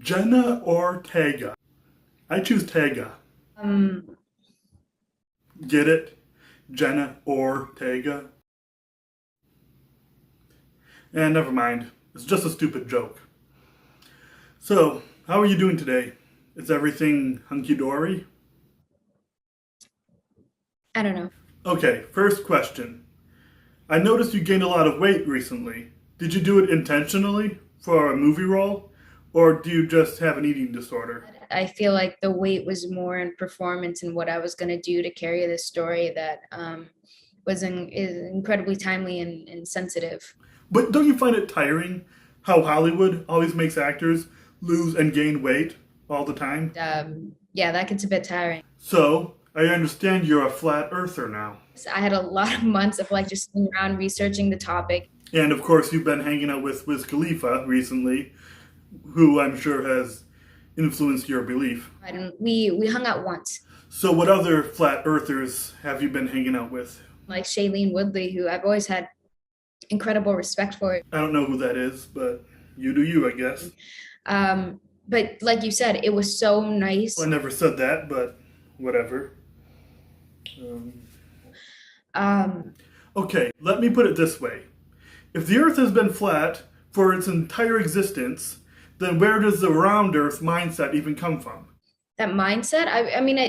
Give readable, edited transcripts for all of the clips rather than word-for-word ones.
Jenna Ortega. I choose Tega. Um, Get it? Jenna Ortega. And never mind. It's just a stupid joke. So, how are you doing today? Is everything hunky dory? I don't know. Okay, first question. I noticed you gained a lot of weight recently. Did you do it intentionally for a movie role? Or do you just have an eating disorder? I feel like the weight was more in performance and what I was going to do to carry this story that is incredibly timely and sensitive. But don't you find it tiring how Hollywood always makes actors lose and gain weight all the time? Yeah, that gets a bit tiring. So, I understand you're a flat earther now. So I had a lot of months of like just sitting around researching the topic. And of course, you've been hanging out with Wiz Khalifa recently, who I'm sure has influenced your belief. And we hung out once, So, what other flat earthers have you been hanging out with? like Shailene Woodley, who I've always had incredible respect for. I don't know who that is, but you do you, I guess. But like you said, it was so nice. I never said that, but whatever. Um, Um, okay, let me put it this way. If the Earth has been flat for its entire existence, then where does the round Earth mindset even come from? that mindset, I mean, I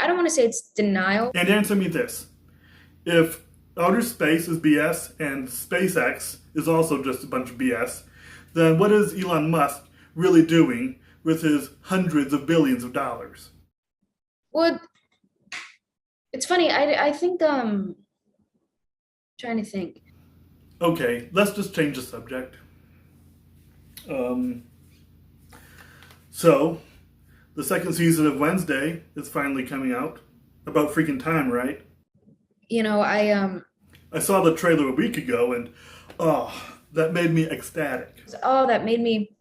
don't want to say it's denial. And answer me this. If outer space is BS and SpaceX is also just a bunch of BS, then what is Elon Musk really doing with his hundreds of billions of dollars? Well, it's funny. I think trying to think. Okay, let's just change the subject. Um, so, the second season of Wednesday is finally coming out. About freaking time, right? You know, I saw the trailer a week ago and, oh, that made me ecstatic. oh, that made me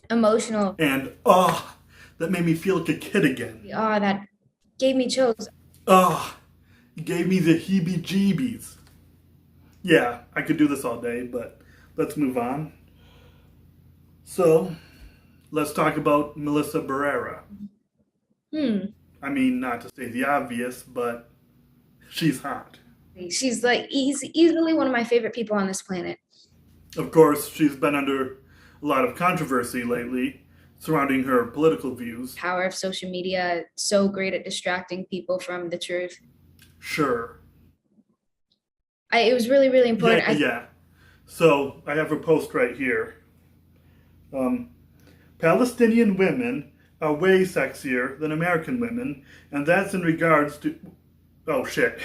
emotional. And, oh, that made me feel like a kid again. Oh, that gave me chills. Oh, it gave me the heebie jeebies. Yeah, I could do this all day, but let's move on. So, let's talk about Melissa Barrera. Hmm. I mean, not to say the obvious, but she's hot. She's like easily one of my favorite people on this planet. Of course, she's been under a lot of controversy lately surrounding her political views. Power of social media, so great at distracting people from the truth. Sure. It was really, really Yeah, important. yeah. So, I have her post right here. Um, Palestinian women are way sexier than American women, and that's in regards to. Oh shit!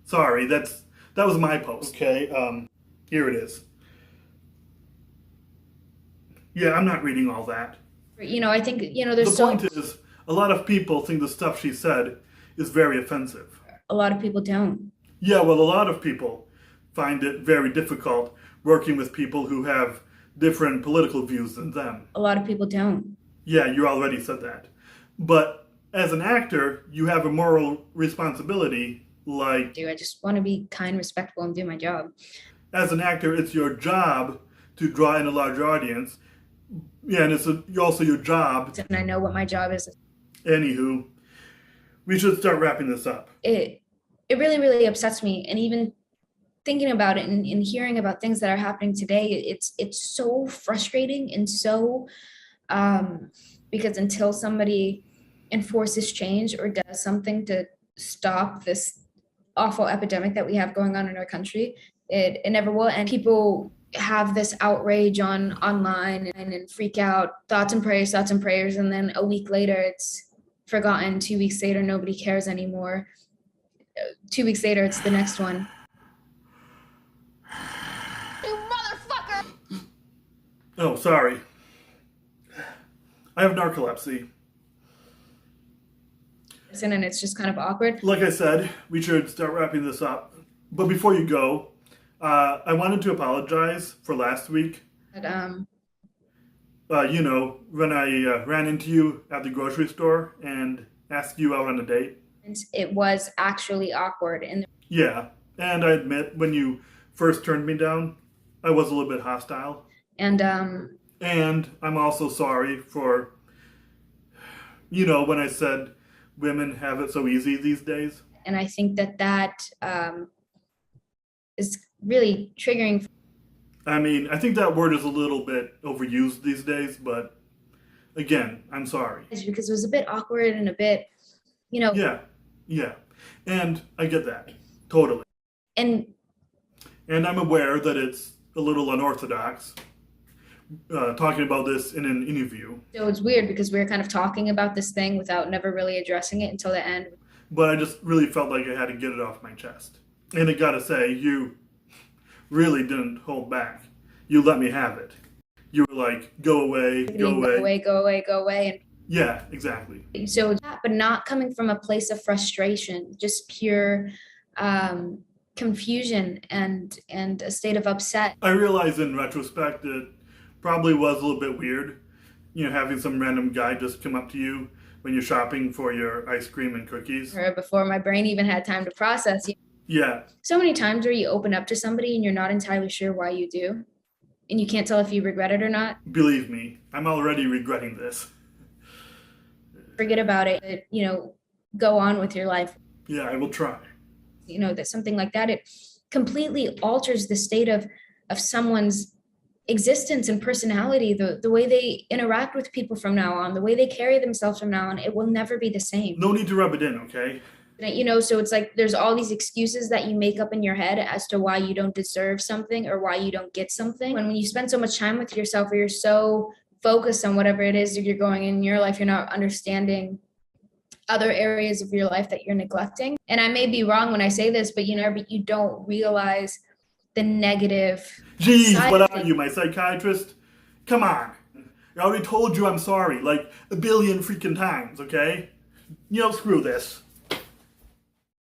Sorry, that was my post. Okay, here it is. Yeah, I'm not reading all that. I think The there's point is, a lot of people think the stuff she said is very offensive. a lot of people don't. Yeah, well, a lot of people find it very difficult working with people who have different political views than them. A lot of people don't. Yeah, you already said that. But as an actor, you have a moral responsibility. Like, I just want to be kind, respectful, and do my job. as an actor, it's your job to draw in a large audience. Yeah, and it's also your job. And I know what my job is. Anywho, we should start wrapping this up. It really, really upsets me. And even thinking about it and hearing about things that are happening today, it's so frustrating and so because until somebody enforces change or does something to stop this awful epidemic that we have going on in our country, it never will. And people have this outrage online and freak out, thoughts and prayers, and then a week later it's forgotten. 2 weeks later, nobody cares anymore. 2 weeks later, it's the next one. You motherfucker! Oh, sorry. I have narcolepsy. And it's just kind of awkward. Like I said, we should start wrapping this up. But before you go, I wanted to apologize for last week. But, When I ran into you at the grocery store and asked you out on a date. it was actually awkward. And Yeah, and I admit, when you first turned me down, I was a little bit hostile. and And I'm also sorry for, you know, when I said women have it so easy these days. And I think that is really triggering. I mean, I think that word is a little bit overused these days, but again, I'm sorry. Because it was a bit awkward and a bit, you know. Yeah. And I get that. Totally. And I'm aware that it's a little unorthodox talking about this in an interview. so it's weird because we were kind of talking about this thing without never really addressing it until the end. But I just really felt like I had to get it off my chest. And I gotta say, you really didn't hold back. You let me have it. You were like, go away, go away. Go away. And Yeah, exactly. so, but not coming from a place of frustration, just pure confusion and a state of upset. I realize in retrospect it probably was a little bit weird, you know, having some random guy just come up to you when you're shopping for your ice cream and cookies. Before my brain even had time to process. Yeah. So many times where you open up to somebody and you're not entirely sure why you do, and you can't tell if you regret it or not. Believe me, I'm already regretting this. Forget about it, you know, go on with your life. Yeah, I will try. You know, that something like that, it completely alters the state of someone's existence and personality, the way they interact with people from now on, the way they carry themselves from now on. It will never be the same. No need to rub it in, okay? You know, so it's like there's all these excuses that you make up in your head as to why you don't deserve something or why you don't get something. When you spend so much time with yourself, or you're so focused on whatever it is that you're going in your life, you're not understanding other areas of your life that you're neglecting. And I may be wrong when I say this, but you don't realize the negative. Jeez, what are you, my psychiatrist? Come on. I already told you I'm sorry like a billion freaking times, okay? You know, screw this.